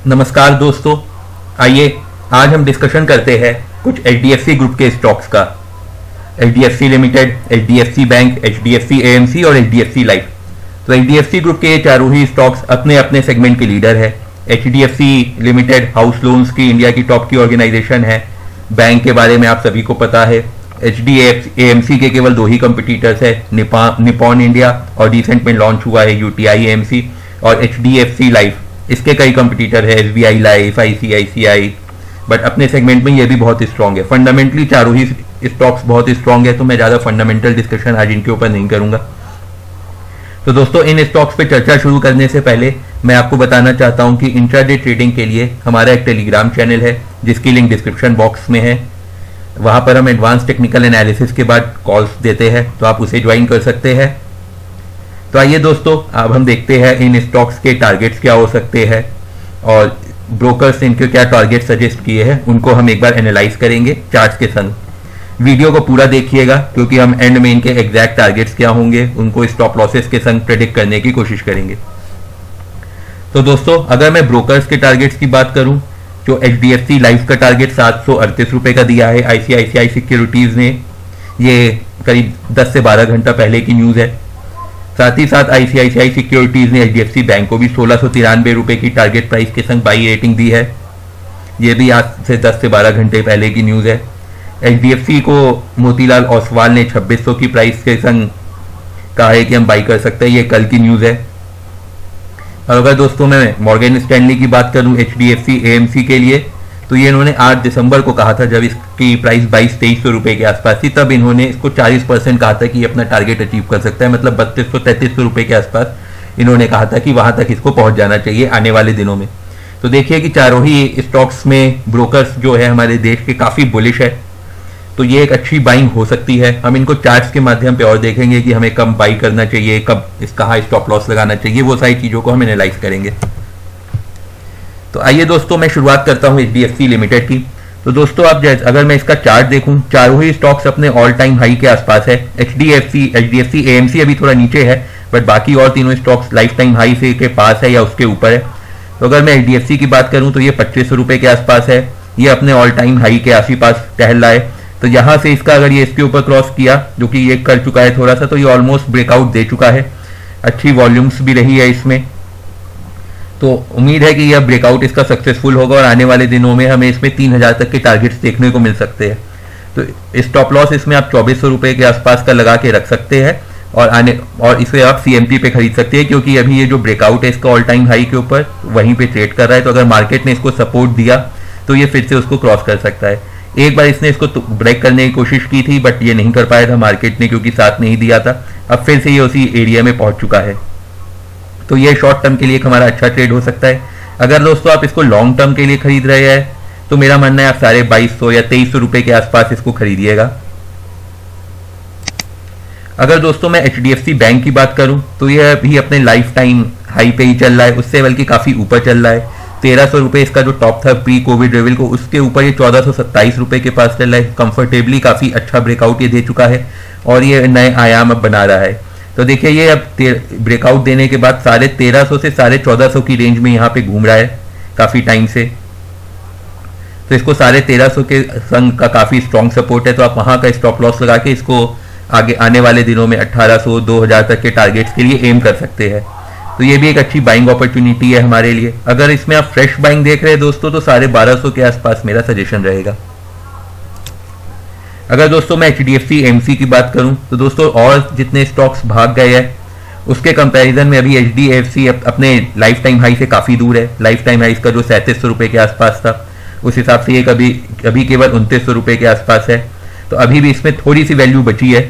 नमस्कार दोस्तों, आइए आज हम डिस्कशन करते हैं कुछ एचडीएफसी ग्रुप के स्टॉक्स का। HDFC limited, HDFC bank, HDFC AMC और एचडीएफसी लाइफ। तो एचडीएफसी ग्रुप के ये चारों ही स्टॉक्स अपने अपने सेगमेंट के लीडर है। एचडीएफसी लिमिटेड हाउस लोन्स की इंडिया की टॉप की ऑर्गेनाइजेशन है। बैंक के बारे में आप सभी को पता है। एचडीएफसी एएमसी के केवल दो ही कंपिटिटर्स है, निपॉन इंडिया और रिसेंट में लॉन्च हुआ है यूटीआई एएमसी। और एचडीएफसी लाइफ, इसके कई कंपटीटर है, एसबीआई लाइफ, आईसीआईसीआई, बट अपने सेगमेंट में ये भी बहुत स्ट्रांग है। फंडामेंटली चारों ही स्टॉक्स बहुत स्ट्रांग है, तो मैं ज़्यादा फंडामेंटल डिस्कशन आज इनके ऊपर नहीं करूंगा। तो दोस्तों, इन स्टॉक्स पे चर्चा शुरू करने से पहले मैं आपको बताना चाहता हूं कि इंट्राडे ट्रेडिंग के लिए हमारा एक टेलीग्राम चैनल है जिसकी लिंक डिस्क्रिप्शन बॉक्स में है। वहां पर हम एडवांस टेक्निकल एनालिसिस के बाद कॉल्स देते हैं, तो आप उसे ज्वाइन कर सकते हैं। तो आइए दोस्तों, अब हम देखते हैं इन स्टॉक्स के टारगेट्स क्या हो सकते हैं और ब्रोकर्स इनके क्या टारगेट सजेस्ट किए हैं, उनको हम एक बार एनालाइज करेंगे चार्ट्स के संग। वीडियो को पूरा देखिएगा क्योंकि हम एंड में इनके एग्जैक्ट टारगेट्स क्या होंगे उनको स्टॉप लॉसेस के संग प्रेडिक्ट करने की कोशिश करेंगे। तो दोस्तों, अगर मैं ब्रोकर्स के टारगेट्स की बात करूं, जो एचडीएफसी लाइफ का टारगेट 738 रुपए का दिया है आईसीआईसीआई सिक्योरिटीज ने, ये करीब 10 से 12 घंटा पहले की न्यूज है। साथ ही साथ आईसीआईसीआई सिक्योरिटीज ने एचडीएफसी बैंक को भी 1693 रुपए की टारगेट प्राइस के संग बाई रेटिंग दी है। ये भी आज से 10 से 12 घंटे पहले की न्यूज है। एचडीएफसी को मोतीलाल ओसवाल ने 2600 की प्राइस के संग कहा है कि हम बाई कर सकते हैं, ये कल की न्यूज है। और अगर दोस्तों मैं मॉर्गन स्टैनली की बात करूं एचडीएफसी एएमसी के लिए, तो ये इन्होंने 8 दिसंबर को कहा था, जब इसकी प्राइस 2200-2300 रुपए के आसपास थी, तब इन्होंने इसको 40% कहा था कि अपना टारगेट अचीव कर सकता है। मतलब 3200-3300 रुपए के आसपास इन्होंने कहा था कि वहां तक इसको पहुंच जाना चाहिए आने वाले दिनों में। तो देखिए कि चारों ही स्टॉक्स में ब्रोकर्स जो है हमारे देश के काफी बुलिश है, तो ये एक अच्छी बाइंग हो सकती है। हम इनको चार्ट्स के माध्यम पे और देखेंगे कि हमें कब बाई करना चाहिए, कब इसका हाई स्टॉप लॉस लगाना चाहिए, वो सारी चीजों को हम एनालाइज करेंगे। तो आइए दोस्तों, मैं शुरुआत करता हूं एचडीएफसी लिमिटेड की। तो दोस्तों, आप अगर मैं इसका चार्ट देखूं, चारों ही स्टॉक्स अपने ऑल टाइम हाई के आसपास है। एचडीएफसी एएमसी अभी थोड़ा नीचे है, बट बाकी और तीनों स्टॉक्स लाइफ टाइम हाई से के पास है या उसके ऊपर है। तो अगर मैं एचडीएफसी की बात करूं तो ये 2500 रुपए के आसपास है, ये अपने ऑल टाइम हाई के आस-पास टहल रहा है। तो यहां से इसका अगर ये इसके ऊपर क्रॉस किया, जो कि ये कर चुका है थोड़ा सा, तो ये ऑलमोस्ट ब्रेकआउट दे चुका है। अच्छी वॉल्यूम्स भी रही है इसमें, तो उम्मीद है कि यह ब्रेकआउट इसका सक्सेसफुल होगा और आने वाले दिनों में हमें इसमें 3000 तक के टारगेट्स देखने को मिल सकते हैं। तो स्टॉप लॉस इसमें आप 2400 रुपए के आसपास का लगा के रख सकते हैं और इसे आप सीएमपी पे खरीद सकते हैं, क्योंकि अभी ये जो ब्रेकआउट है इसका ऑल टाइम हाई के ऊपर वहीं पे ट्रेड कर रहा है। तो अगर मार्केट ने इसको सपोर्ट दिया तो ये फिर से उसको क्रॉस कर सकता है। एक बार इसने इसको ब्रेक करने की कोशिश की थी, बट ये नहीं कर पाया था मार्केट ने, क्योंकि साथ नहीं दिया था। अब फिर से ये उसी एरिया में पहुंच चुका है, तो ये शॉर्ट टर्म के लिए हमारा अच्छा ट्रेड हो सकता है। अगर दोस्तों आप इसको लॉन्ग टर्म के लिए खरीद रहे हैं, तो मेरा मानना है आप 2250 या 2300 रुपए के आसपास इसको खरीदिएगा। अगर दोस्तों मैं एचडीएफसी बैंक की बात करूं, तो यह भी अपने लाइफ टाइम हाई पे ही चल रहा है, उससे बल्कि काफी ऊपर चल रहा है। 1300 रुपए इसका जो टॉप था प्री कोविड लेवल को, उसके ऊपर ये 1427 रुपए के पास चल रहा है। कंफर्टेबली काफी अच्छा ब्रेकआउट ये दे चुका है और ये नए आयाम अब बना रहा है। तो देखिए, ये अब ब्रेकआउट देने के बाद 1350 से 1450 की रेंज में यहाँ पे घूम रहा है काफी टाइम से। तो इसको 1350 के संग का काफी स्ट्रॉन्ग सपोर्ट है, तो आप वहां का स्टॉप लॉस लगा के इसको आगे आने वाले दिनों में 1800-2000 तक के टारगेट्स के लिए एम कर सकते हैं। तो ये भी एक अच्छी बाइंग अपॉर्चुनिटी है हमारे लिए। अगर इसमें आप फ्रेश बाइंग देख रहे हैं दोस्तों, तो 1250 के आसपास मेरा सजेशन रहेगा। अगर दोस्तों मैं एचडीएफसी एएमसी की बात करूं, तो दोस्तों और जितने स्टॉक्स भाग गए हैं उसके कंपैरिजन में अभी एचडीएफसी अपने लाइफ टाइम हाई से काफी दूर है। लाइफ टाइम हाई का जो 3700 रुपए के आसपास था, उस हिसाब से ये अभी केवल 2900 रुपए के आसपास है। तो अभी भी इसमें थोड़ी सी वैल्यू बची है,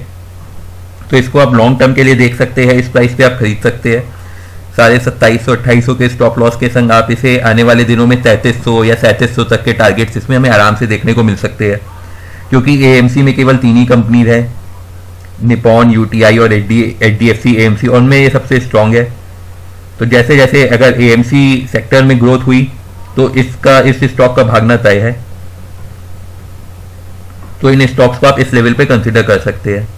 तो इसको आप लॉन्ग टर्म के लिए देख सकते हैं। इस प्राइस पे आप खरीद सकते हैं। 2750-2800 के स्टॉप लॉस के संग आप इसे आने वाले दिनों में 3300 या 3700 तक के टारगेट्स इसमें हमें आराम से देखने को मिल सकते हैं, क्योंकि एएमसी में केवल 3 ही कंपनी है, निपॉन, यूटीआई और एचडीएफसी एएमसी, और उनमें ये सबसे स्ट्रांग है। तो जैसे जैसे अगर एएमसी सेक्टर में ग्रोथ हुई तो इस स्टॉक का भागना तय है। तो इन स्टॉक्स को आप इस लेवल पे कंसिडर कर सकते हैं।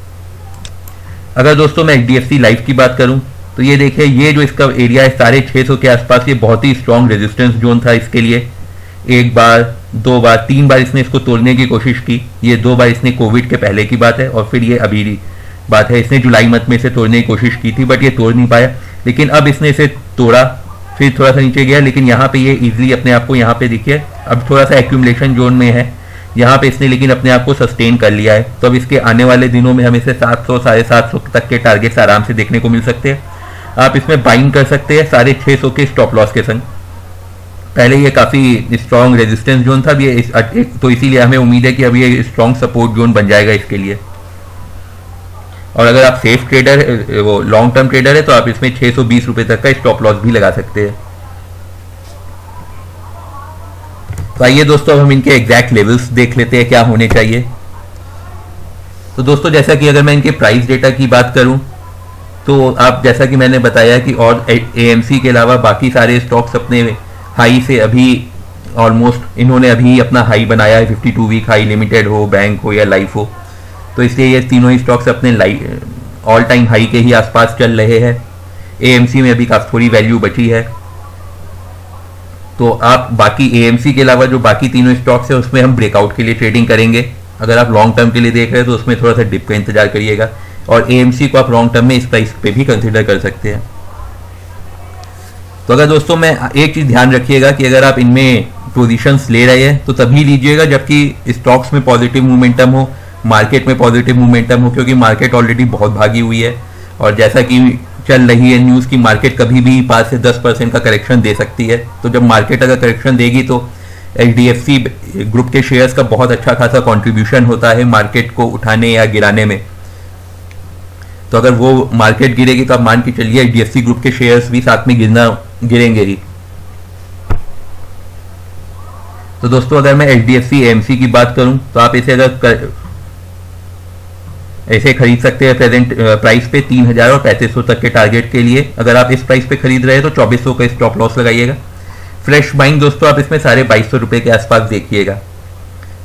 अगर दोस्तों मैं एचडीएफसी लाइफ की बात करूं, तो ये देखिए, ये जो इसका एरिया है 650 के आसपास, ये बहुत ही स्ट्रॉन्ग रेजिस्टेंस जोन था इसके लिए। एक बार, दो बार, तीन बार इसने इसको तोड़ने की कोशिश की। ये 2 बार इसने कोविड के पहले की बात है, और फिर ये अभी बात है, इसने जुलाई मंथ में इसे तोड़ने की कोशिश की थी, बट ये तोड़ नहीं पाया। लेकिन अब इसने इसे तोड़ा, फिर थोड़ा सा नीचे गया, लेकिन यहाँ पे ये इजीली अपने आप को, यहाँ पे देखिए अब थोड़ा सा एक्यूमुलेशन जोन में है, यहाँ पे इसने लेकिन अपने आप को सस्टेन कर लिया है। तो अब इसके आने वाले दिनों में हम इसे 700 750 तक के टारगेट्स आराम से देखने को मिल सकते हैं। आप इसमें बाइंग कर सकते हैं 650 के स्टॉप लॉस के संग। पहले ये काफ़ी स्ट्रॉन्ग रेजिस्टेंस जोन था, अब ये तो इसीलिए हमें उम्मीद है कि अब ये स्ट्रॉन्ग सपोर्ट जोन बन जाएगा इसके लिए। और अगर आप सेफ ट्रेडर, वो लॉन्ग टर्म ट्रेडर है, तो आप इसमें 620 रुपये तक का स्टॉप लॉस भी लगा सकते हैं। तो आइए दोस्तों, अब हम इनके एग्जैक्ट लेवल्स देख लेते हैं क्या होने चाहिए। तो दोस्तों, जैसा कि अगर मैं इनके प्राइस डेटा की बात करूं, तो आप जैसा कि मैंने बताया कि और एएमसी के अलावा बाकी सारे स्टॉक्स अपने हाई से अभी ऑलमोस्ट, इन्होंने अभी अपना हाई बनाया है, 52 वीक हाई, लिमिटेड हो, बैंक हो या लाइफ हो। तो इसलिए ये तीनों ही स्टॉक्स अपने ऑल टाइम हाई के ही आसपास चल रहे हैं। एएमसी में अभी काफ़ी थोड़ी वैल्यू बची है। तो आप बाकी एएमसी के अलावा जो बाकी तीनों स्टॉक्स है, उसमें हम ब्रेकआउट के लिए ट्रेडिंग करेंगे। अगर आप लॉन्ग टर्म के लिए देख रहे हैं तो उसमें थोड़ा सा डिप का इंतजार करिएगा, और एएमसी को आप लॉन्ग टर्म में इस प्राइस पे भी कंसिडर कर सकते हैं। तो अगर दोस्तों, मैं एक चीज़ ध्यान रखिएगा कि अगर आप इनमें पोजीशंस ले रहे हैं तो तभी लीजिएगा जबकि स्टॉक्स में पॉजिटिव मोमेंटम हो, मार्केट में पॉजिटिव मोमेंटम हो, क्योंकि मार्केट ऑलरेडी बहुत भागी हुई है। और जैसा कि चल रही है न्यूज़ की, मार्केट कभी भी 5 से 10% का करेक्शन दे सकती है। तो जब मार्केट अगर करेक्शन देगी तो एचडीएफसी ग्रुप के शेयर्स का बहुत अच्छा खासा कंट्रीब्यूशन होता है मार्केट को उठाने या गिराने में। तो अगर वो मार्केट गिरेगी तो आप मान के चलिए एचडीएफसी ग्रुप के शेयर्स भी साथ में गिरेंगे ही। तो दोस्तों, अगर मैं एचडीएफसी एएमसी की बात करूं तो आप इसे अगर ऐसे खरीद सकते हैं प्रेजेंट प्राइस पे 3000 और 3500 तक के टारगेट के लिए। अगर आप इस प्राइस पे खरीद रहे हैं तो 2400 का स्टॉप लॉस लगाइएगा। फ्रेश बाइंग दोस्तों आप इसमें 2250 रुपये के आसपास देखिएगा।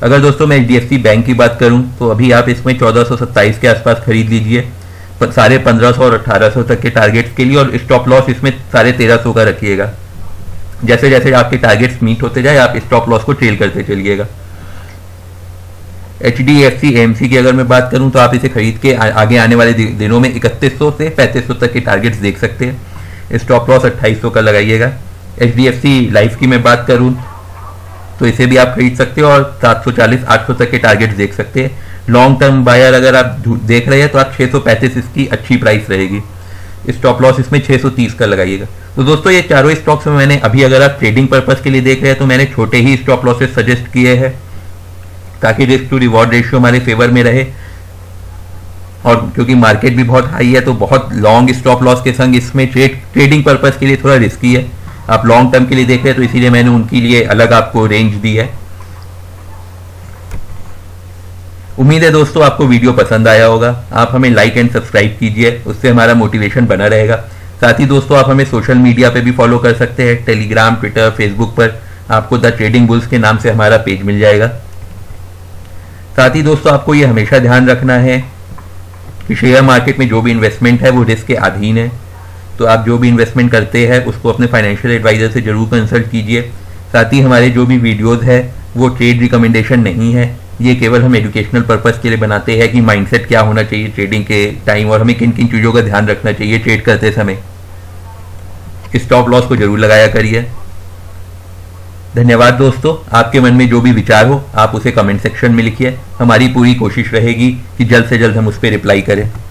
अगर दोस्तों मैं एचडीएफसी बैंक की बात करूं तो अभी आप इसमें 1427 के आसपास खरीद लीजिए 1550 और 1800 तक के टारगेट्स के लिए, और स्टॉप लॉस इसमें 1350 का रखिएगा। जैसे जैसे आपके टारगेट्स मीट होते जाए आप स्टॉप लॉस को ट्रेल करते चलिएगा। एचडीएफसी एएमसी की अगर मैं बात करूं तो आप इसे खरीद के आगे आने वाले दिनों में 3100 से 3500 तक के टारगेट्स देख सकते हैं। स्टॉप लॉस 2800 का लगाइएगा। एचडीएफसी लाइफ की मैं बात करूं तो इसे भी आप खरीद सकते हो और 740 800 तक के टारगेट्स देख सकते हैं। लॉन्ग टर्म बायर अगर आप देख रहे हैं तो आप 635 इसकी अच्छी प्राइस रहेगी। स्टॉप लॉस इसमें 630 का लगाइएगा। तो दोस्तों, ये चारों स्टॉक्स में मैंने अभी, अगर आप ट्रेडिंग पर्पस के लिए देख रहे हैं तो मैंने छोटे ही स्टॉप लॉसेस सजेस्ट किए हैं ताकि रिस्क टू रिवॉर्ड रेशियो हमारे फेवर में रहे। और क्योंकि मार्केट भी बहुत हाई है तो बहुत लॉन्ग स्टॉप लॉस के संग इसमें ट्रेडिंग पर्पस के लिए थोड़ा रिस्की है। आप लॉन्ग टर्म के लिए देख रहे हैं तो इसीलिए मैंने उनके लिए अलग आपको रेंज दी है। उम्मीद है दोस्तों आपको वीडियो पसंद आया होगा। आप हमें लाइक एंड सब्सक्राइब कीजिए, उससे हमारा मोटिवेशन बना रहेगा। साथ ही दोस्तों आप हमें सोशल मीडिया पे भी फॉलो कर सकते हैं, टेलीग्राम, ट्विटर, फेसबुक पर आपको द ट्रेडिंग बुल्स के नाम से हमारा पेज मिल जाएगा। साथ ही दोस्तों आपको ये हमेशा ध्यान रखना है कि शेयर मार्केट में जो भी इन्वेस्टमेंट है वो रिस्क के अधीन है। तो आप जो भी इन्वेस्टमेंट करते हैं उसको अपने फाइनेंशियल एडवाइजर से जरूर कंसल्ट कीजिए। साथ ही हमारे जो भी वीडियोस है वो ट्रेड रिकमेंडेशन नहीं है, ये केवल हम एजुकेशनल पर्पस के लिए बनाते हैं कि माइंडसेट क्या होना चाहिए ट्रेडिंग के टाइम और हमें किन किन चीज़ों का ध्यान रखना चाहिए ट्रेड करते समय। स्टॉप लॉस को जरूर लगाया करिए। धन्यवाद दोस्तों। आपके मन में जो भी विचार हो आप उसे कमेंट सेक्शन में लिखिए। हमारी पूरी कोशिश रहेगी कि जल्द से जल्द हम उस पर रिप्लाई करें।